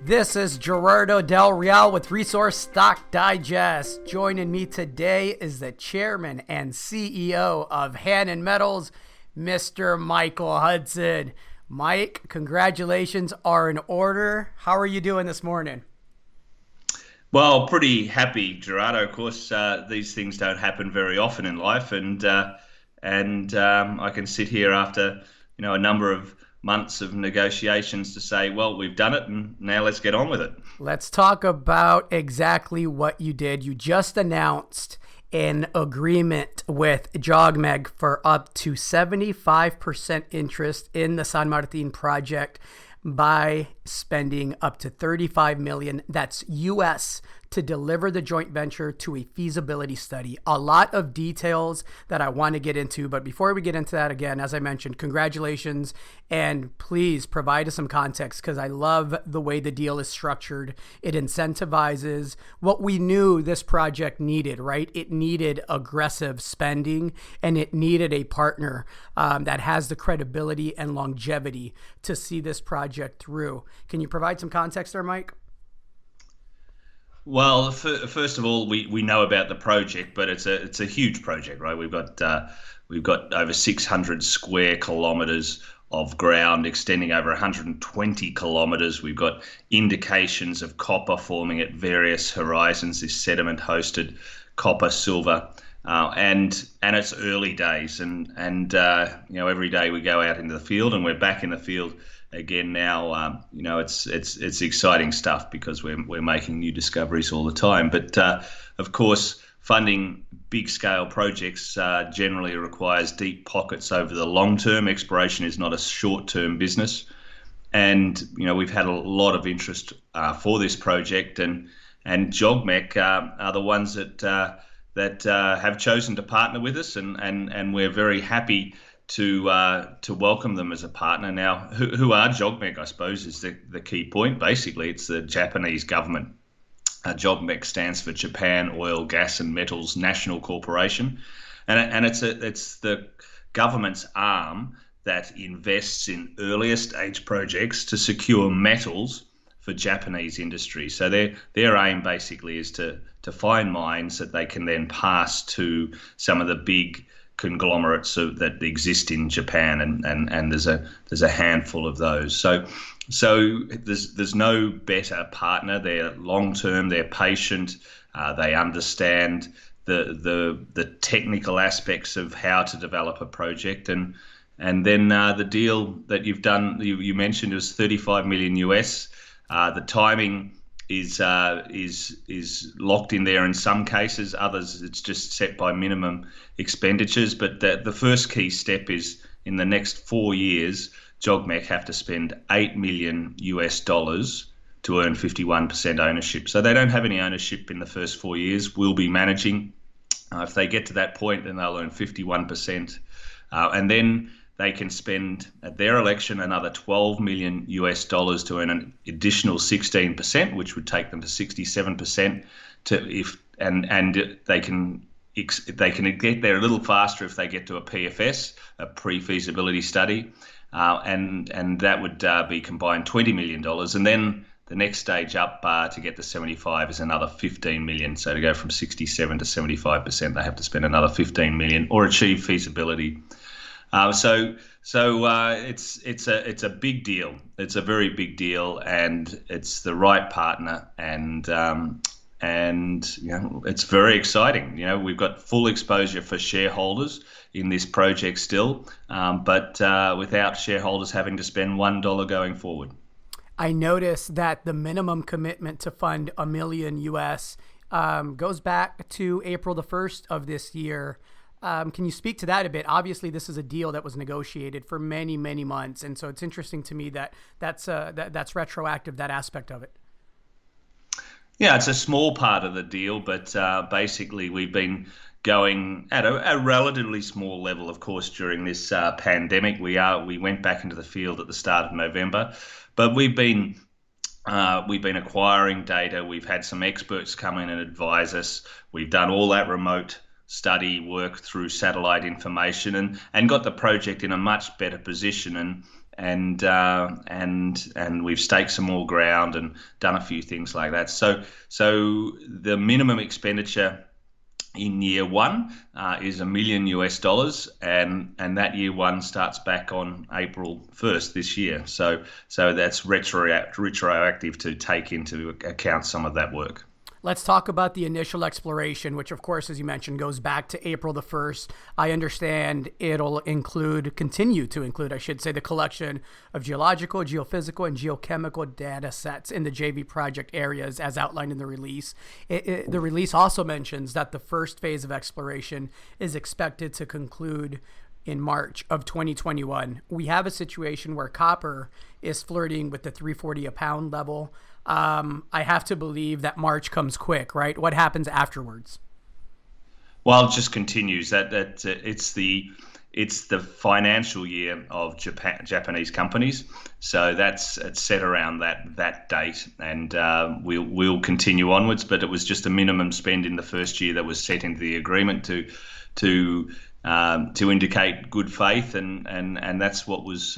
This is Gerardo Del Real with Resource Stock Digest. Joining me today is the chairman and CEO of Hannan Metals, Mr. Michael Hudson. Mike, congratulations are in order. How are you doing this morning? Well, pretty happy, Gerardo. Of course, these things don't happen very often in life, and I can sit here after a number of months of negotiations to say, well, we've done it, and now let's get on with it. Let's talk about exactly what you did. You just announced an agreement with JOGMEC for up to 75% interest in the San Martin project by spending up to $35 million. That's US to deliver the joint venture to a feasibility study. A lot of details that I want to get into, but before we get into that, again, as I mentioned, congratulations, and please provide us some context because I love the way the deal is structured. It incentivizes what we knew this project needed, right? It needed aggressive spending, and it needed a partner that has the credibility and longevity to see this project through. Can you provide some context there, Mike? Well, first of all, we know about the project, but it's a huge project, right? We've got over 600 square kilometers of ground extending over 120 kilometers. We've got indications of copper forming at various horizons. This sediment-hosted copper, silver, and it's early days, and every day we go out into the field, and we're back in the field again now. It's exciting stuff because we're making new discoveries all the time. But of course, funding big scale projects generally requires deep pockets over the long term. Exploration is not a short term business, and we've had a lot of interest for this project, and JOGMEC are the ones that have chosen to partner with us, and we're very happy to welcome them as a partner. Now, who are JOGMEC, I suppose, is the key point. Basically, it's the Japanese government. JOGMEC stands for Japan Oil, Gas and Metals National Corporation, and it's the government's arm that invests in earlier stage projects to secure metals for Japanese industry. So their aim basically is to find mines that they can then pass to some of the big conglomerates that exist in Japan, and there's a handful of those. So there's no better partner. They're long term. They're patient. They understand the technical aspects of how to develop a project, and then the deal that you've done, you mentioned, was $35 million US. The timing is locked in there in some cases. Others, it's just set by minimum expenditures. But the first key step is in the next 4 years, JOGMEC have to spend $8 million US to earn 51% ownership. So they don't have any ownership in the first 4 years. We'll be managing. If they get to that point, then they'll earn 51%. And then they can spend, at their election, another $12 million US to earn an additional 16%, which would take them to 67%. And they can get there a little faster if they get to a PFS, a pre-feasibility study, and that would be combined $20 million. And then the next stage up to get to 75 is another 15 million. So to go from 67 to 75%, they have to spend another 15 million or achieve feasibility. So it's a big deal. It's a very big deal, and it's the right partner, and it's very exciting. We've got full exposure for shareholders in this project still, but without shareholders having to spend $1 going forward. I noticed that the minimum commitment to fund $1 million US goes back to April the 1st of this year. Can you speak to that a bit? Obviously, this is a deal that was negotiated for many, many months, and so it's interesting to me that's retroactive, that aspect of it. Yeah, it's a small part of the deal, but basically we've been going at a relatively small level, of course, during this pandemic. We went back into the field at the start of November, but we've been acquiring data. We've had some experts come in and advise us. We've done all that remote study work through satellite information, and got the project in a much better position. and we've staked some more ground and done a few things like that. So the minimum expenditure in year one is $1 million US, and that year one starts back on April 1st this year. So that's retroactive to take into account some of that work. Let's talk about the initial exploration, which, of course, as you mentioned, goes back to April the 1st. I understand it'll continue to include, the collection of geological, geophysical, and geochemical data sets in the JV project areas as outlined in the release. The release also mentions that the first phase of exploration is expected to conclude in March of 2021. We have a situation where copper is flirting with the 340 a pound level. I have to believe that March comes quick, right? What happens afterwards? Well, it just continues. It's the financial year of Japanese companies, so it's set around that date, and we'll continue onwards. But it was just a minimum spend in the first year that was set into the agreement to indicate good faith, and that's what was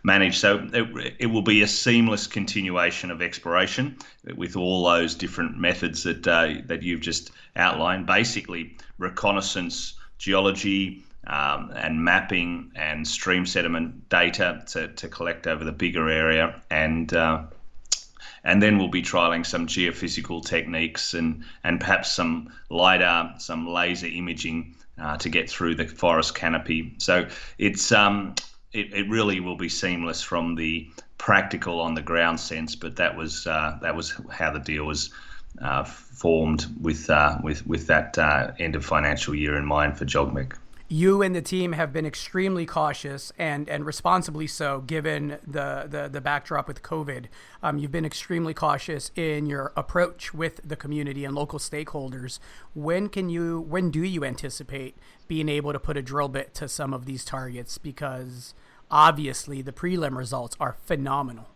managed. So it will be a seamless continuation of exploration with all those different methods that you've just outlined. Basically, reconnaissance, geology, and mapping and stream sediment data to collect over the bigger area, and then we'll be trialling some geophysical techniques and perhaps some LiDAR, some laser imaging to get through the forest canopy. So it really will be seamless from the practical on the ground sense. But that was how the deal was formed with that end of financial year in mind for JOGMEC. You and the team have been extremely cautious and responsibly so, given the backdrop with COVID. You've been extremely cautious in your approach with the community and local stakeholders. When do you anticipate being able to put a drill bit to some of these targets? Because obviously the prelim results are phenomenal.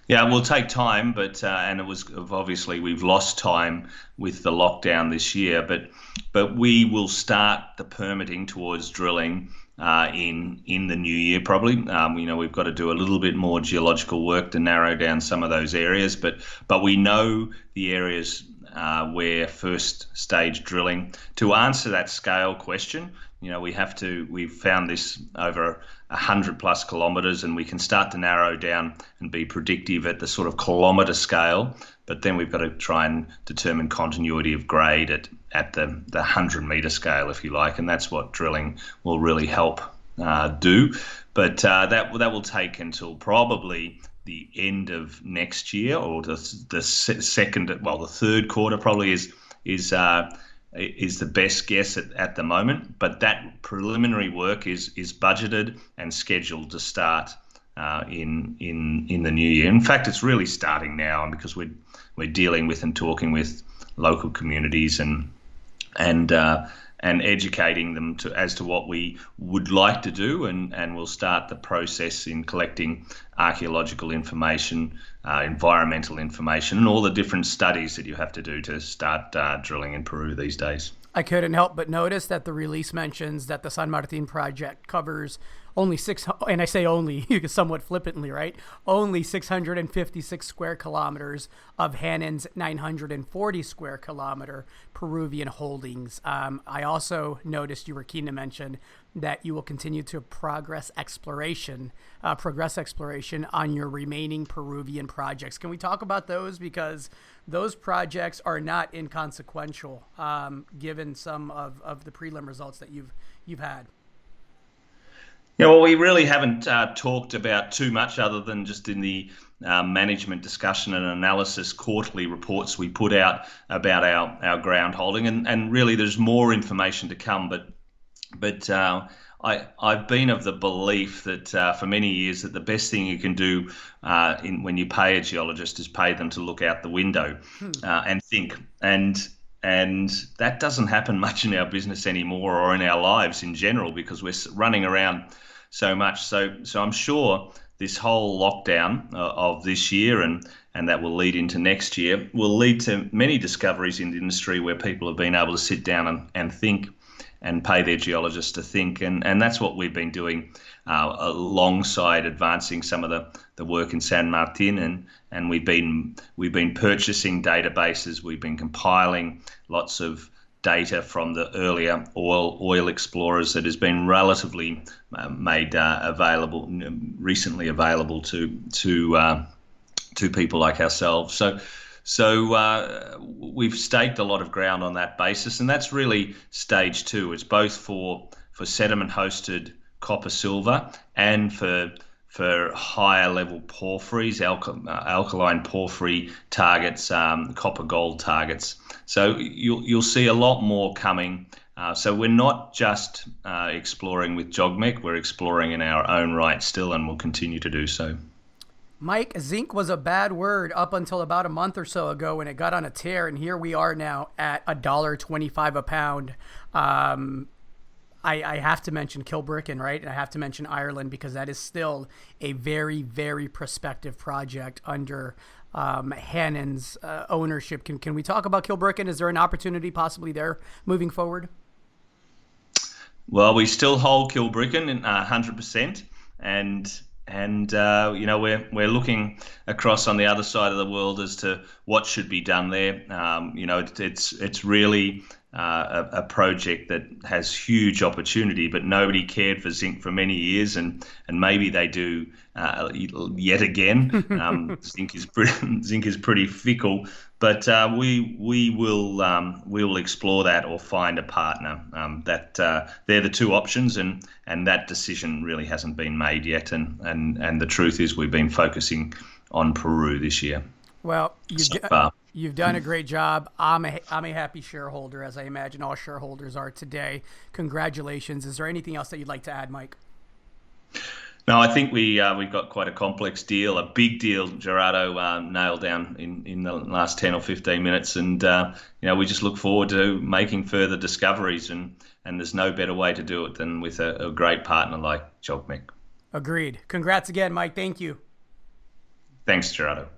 Yeah, it will take time, but and it was obviously we've lost time with the lockdown this year, but we will start the permitting towards drilling in the new year probably. We've got to do a little bit more geological work to narrow down some of those areas, but we know the areas where first stage drilling. To answer that scale question, we've found this over 100+ kilometres, and we can start to narrow down and be predictive at the sort of kilometre scale, but then we've got to try and determine continuity of grade at the 100-metre scale, if you like, and that's what drilling will really help do. But that will take until probably the end of next year, or the third quarter probably is the best guess at the moment. But that preliminary work is budgeted and scheduled to start in the new year. In fact, it's really starting now, because we're dealing with and talking with local communities and educating them as to what we would like to do, and we'll start the process in collecting archaeological information, environmental information, and all the different studies that you have to do to start drilling in Peru these days. I couldn't help but notice that the release mentions that the San Martin project covers only and I say only somewhat flippantly, right? Only 656 square kilometers of Hannan's 940 square kilometer Peruvian holdings. I also noticed you were keen to mention that you will continue to progress exploration on your remaining Peruvian projects. Can we talk about those? Because those projects are not inconsequential, given some of the prelim results that you've had. Yeah, well, we really haven't talked about too much, other than just in the management discussion and analysis quarterly reports we put out about our ground holding, and really there's more information to come. But I've been of the belief that for many years that the best thing you can do when you pay a geologist is pay them to look out the window and think. And that doesn't happen much in our business anymore, or in our lives in general, because we're running around so much. So I'm sure this whole lockdown of this year and that will lead into next year will lead to many discoveries in the industry where people have been able to sit down and think and pay their geologists to think. And that's what we've been doing alongside advancing some of the work in San Martin. And we've been purchasing databases. We've been compiling lots of data from the earlier oil explorers that has been relatively made recently available to people like ourselves. So we've staked a lot of ground on that basis, and that's really stage two. It's both for sediment-hosted copper silver and for higher level porphyries, alkaline porphyry targets, copper gold targets. So you'll see a lot more coming. So we're not just exploring with JOGMEC, we're exploring in our own right still, and we'll continue to do so. Mike, zinc was a bad word up until about a month or so ago when it got on a tear, and here we are now at $1.25 a pound. I have to mention Kilbricken, right? And I have to mention Ireland because that is still a very, very prospective project under Hannan's ownership. Can we talk about Kilbricken? Is there an opportunity possibly there moving forward? Well, we still hold Kilbricken in 100%, and we're looking across on the other side of the world as to what should be done there. It's really a project that has huge opportunity, but nobody cared for zinc for many years, and maybe they do yet again. Zinc is pretty fickle, but we will explore that or find a partner. They're the two options, and that decision really hasn't been made yet. And the truth is, we've been focusing on Peru this year. Well, you've done a great job. I'm a happy shareholder, as I imagine all shareholders are today. Congratulations. Is there anything else that you'd like to add, Mike? No, I think we've got quite a complex deal, a big deal. Gerardo nailed down in the last 10 or 15 minutes, and we just look forward to making further discoveries. And there's no better way to do it than with a great partner like JOGMEC. Agreed. Congrats again, Mike. Thank you. Thanks, Gerardo.